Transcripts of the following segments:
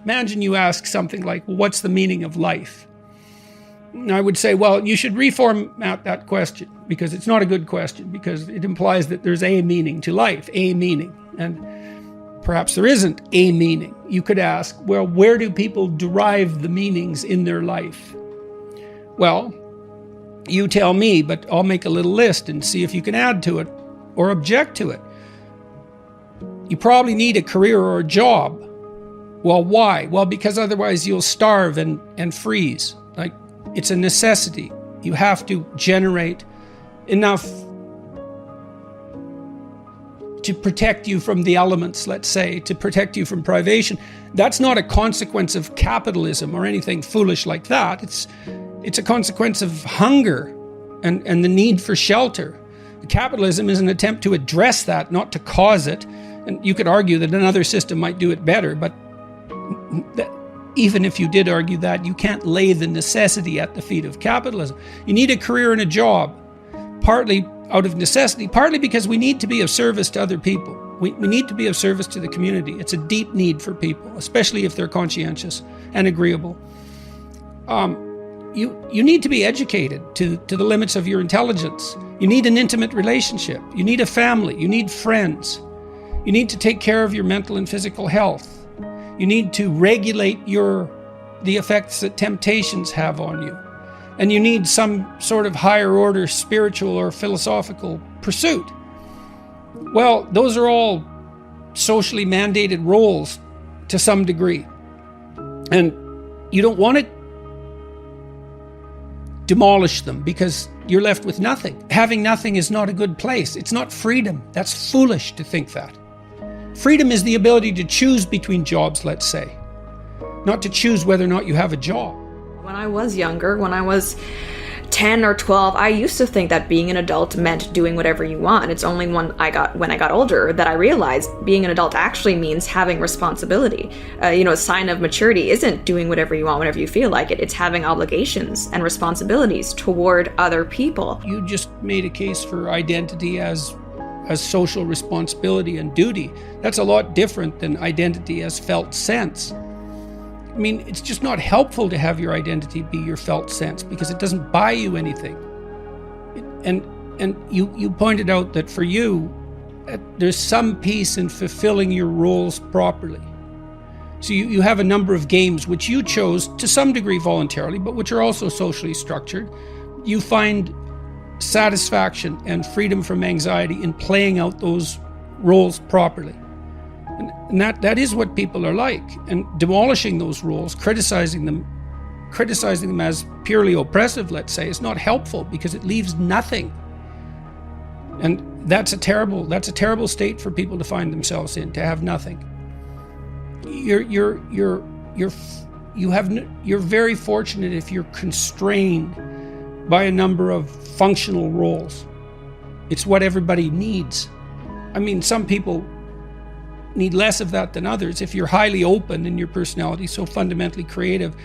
imagine you ask something like, well, what's the meaning of life? And I would say, well, you should reformat that question, because it's not a good question, because it implies that there's a meaning to life, a meaning. And perhaps there isn't a meaning. You could ask, well, where do people derive the meanings in their life? Well, you tell me, but I'll make a little list and see if you can add to it or object to it. You probably need a career or a job. Well, why? Well, because otherwise you'll starve and freeze. Like, it's a necessity. You have to generate enough to protect you from the elements, let's say, to protect you from privation. That's not a consequence of capitalism or anything foolish like that. It's a consequence of hunger and the need for shelter. Capitalism is an attempt to address that, not to cause it. And you could argue that another system might do it better, but even if you did argue that, you can't lay the necessity at the feet of capitalism. You need a career and a job, partly out of necessity, partly because we need to be of service to other people. We need to be of service to the community. It's a deep need for people, especially if they're conscientious and agreeable. You need to be educated to the limits of your intelligence. You need an intimate relationship. You need a family. You need friends. You need to take care of your mental and physical health. You need to regulate the effects that temptations have on you. And you need some sort of higher order spiritual or philosophical pursuit. Well, those are all socially mandated roles to some degree. And you don't want to demolish them because you're left with nothing. Having nothing is not a good place. It's not freedom. That's foolish to think that. Freedom is the ability to choose between jobs, let's say, not to choose whether or not you have a job. When I was younger, when I was 10 or 12, I used to think that being an adult meant doing whatever you want. It's only when I got older that I realized being an adult actually means having responsibility. A sign of maturity isn't doing whatever you want whenever you feel like it. It's having obligations and responsibilities toward other people. You just made a case for identity as social responsibility and duty. That's a lot different than identity as felt sense. I mean, it's just not helpful to have your identity be your felt sense because it doesn't buy you anything. And you pointed out that for you, there's some peace in fulfilling your roles properly. So you have a number of games which you chose to some degree voluntarily, but which are also socially structured. You find satisfaction and freedom from anxiety in playing out those roles properly. And that is what people are like. And demolishing those roles, criticizing them as purely oppressive, let's say, is not helpful because it leaves nothing. And that's a terrible state for people to find themselves in, to have nothing. You're very fortunate if you're constrained by a number of functional roles. It's what everybody needs. I mean, some people need less of that than others. If you're highly open in your personality, so fundamentally creative,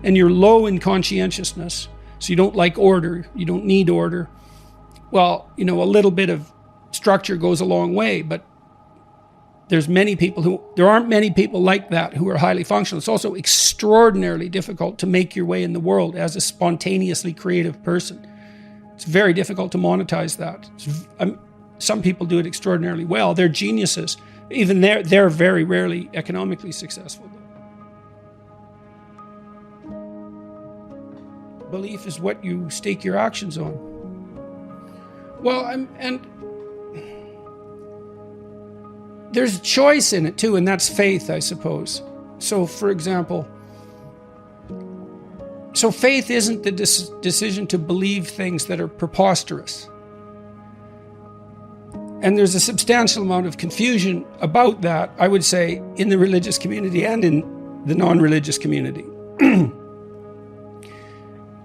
and you're low in conscientiousness, so you don't like order, you don't need order, well, a little bit of structure goes a long way, but there aren't many people like that who are highly functional. It's also extraordinarily difficult to make your way in the world as a spontaneously creative person. It's very difficult to monetize that. Some people do it extraordinarily well. They're geniuses. Even they're very rarely economically successful. Belief is what you stake your actions on. Well, and there's choice in it too, and that's faith, I suppose. So, for example, faith isn't the decision to believe things that are preposterous. And there's a substantial amount of confusion about that, I would say, in the religious community and in the non-religious community.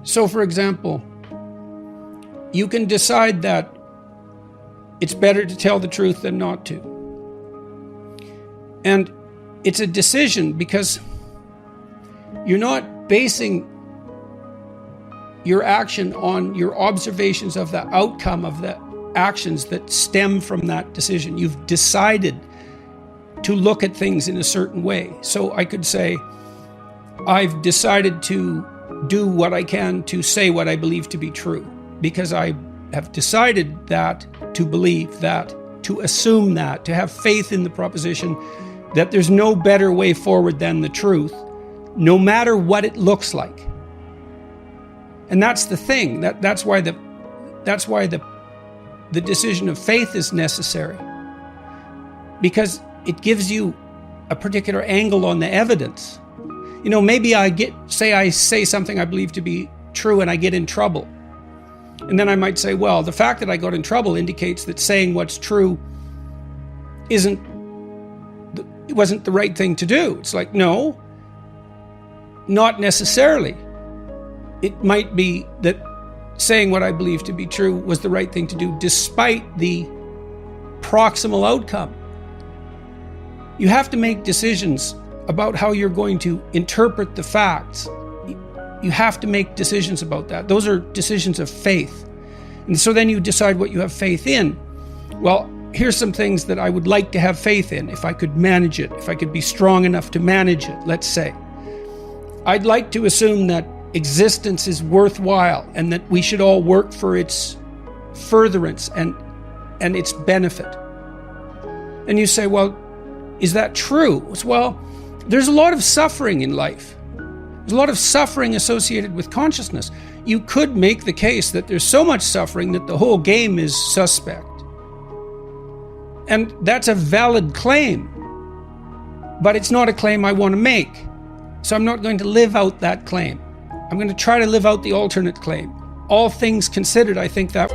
So, for example, you can decide that it's better to tell the truth than not to. And it's a decision because you're not basing your action on your observations of the outcome of the actions that stem from that decision. You've decided to look at things in a certain way. So I could say, I've decided to do what I can to say what I believe to be true, because I have decided that, to believe that, to assume that, to have faith in the proposition that there's no better way forward than the truth, no matter what it looks like. And that's the thing. That's why the decision of faith is necessary, because it gives you a particular angle on the evidence. You know, maybe I say something I believe to be true and I get in trouble. And then I might say, well, the fact that I got in trouble indicates that saying what's true it wasn't the right thing to do. It's like, no, not necessarily. It might be that saying what I believe to be true was the right thing to do despite the proximal outcome. You have to make decisions about how you're going to interpret the facts. You have to make decisions about that. Those are decisions of faith. And so then you decide what you have faith in. Well, here's some things that I would like to have faith in if I could manage it, if I could be strong enough to manage it, let's say. I'd like to assume that existence is worthwhile and that we should all work for its furtherance and its benefit. And you say, well, is that true? Well, there's a lot of suffering in life. There's a lot of suffering associated with consciousness. You could make the case that there's so much suffering that the whole game is suspect. And that's a valid claim, but it's not a claim I want to make. So I'm not going to live out that claim. I'm going to try to live out the alternate claim. All things considered, I think that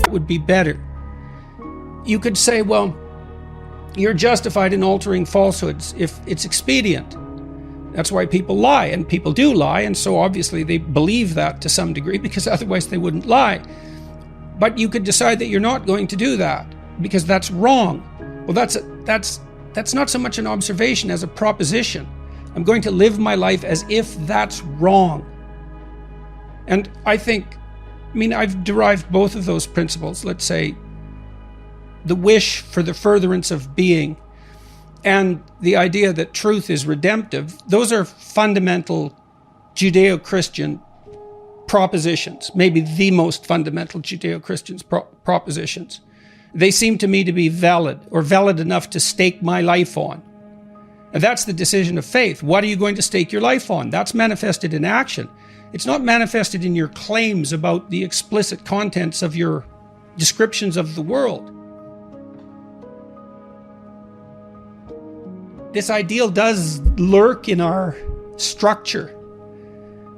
would be better. You could say, well, you're justified in altering falsehoods if it's expedient. That's why people lie, and people do lie, and so obviously they believe that to some degree because otherwise they wouldn't lie. But you could decide that you're not going to do that because that's wrong. Well, that's not so much an observation as a proposition. I'm going to live my life as if that's wrong. And I've derived both of those principles, let's say, the wish for the furtherance of being and the idea that truth is redemptive. Those are fundamental Judeo-Christian propositions, maybe the most fundamental Judeo-Christian propositions. They seem to me to be valid, or valid enough to stake my life on. And that's the decision of faith. What are you going to stake your life on? That's manifested in action. It's not manifested in your claims about the explicit contents of your descriptions of the world. This ideal does lurk in our structure.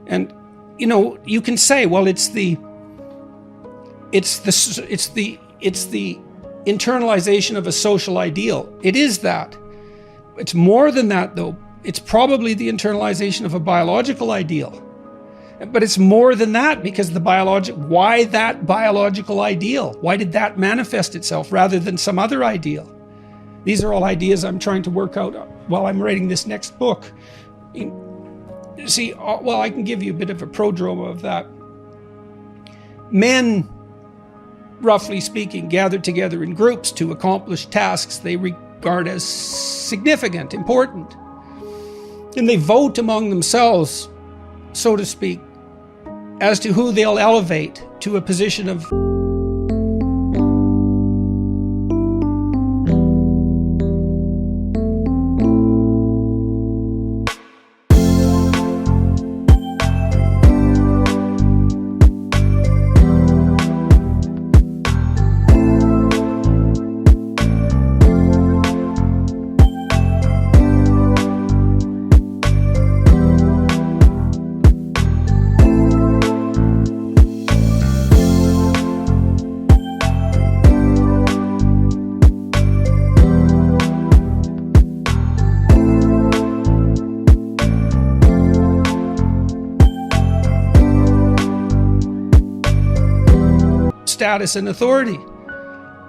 And, you can say, well, it's the internalization of a social ideal. It is that. It's more than that, though. It's probably the internalization of a biological ideal. But it's more than that, because why that biological ideal? Why did that manifest itself rather than some other ideal? These are all ideas I'm trying to work out while I'm writing this next book. See, well, I can give you a bit of a prodrome of that. Men, roughly speaking, gather together in groups to accomplish tasks they regard as significant, important. And they vote among themselves, so to speak, as to who they'll elevate to a position of status and authority.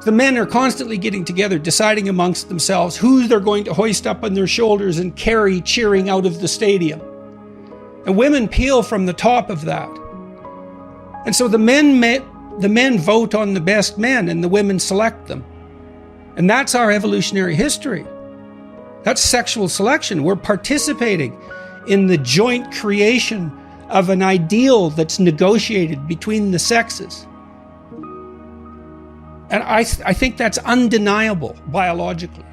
The men are constantly getting together, deciding amongst themselves who they're going to hoist up on their shoulders and carry cheering out of the stadium. And women peel from the top of that. And so the men vote on the best men and the women select them. And that's our evolutionary history. That's sexual selection. We're participating in the joint creation of an ideal that's negotiated between the sexes. And I think that's undeniable biologically.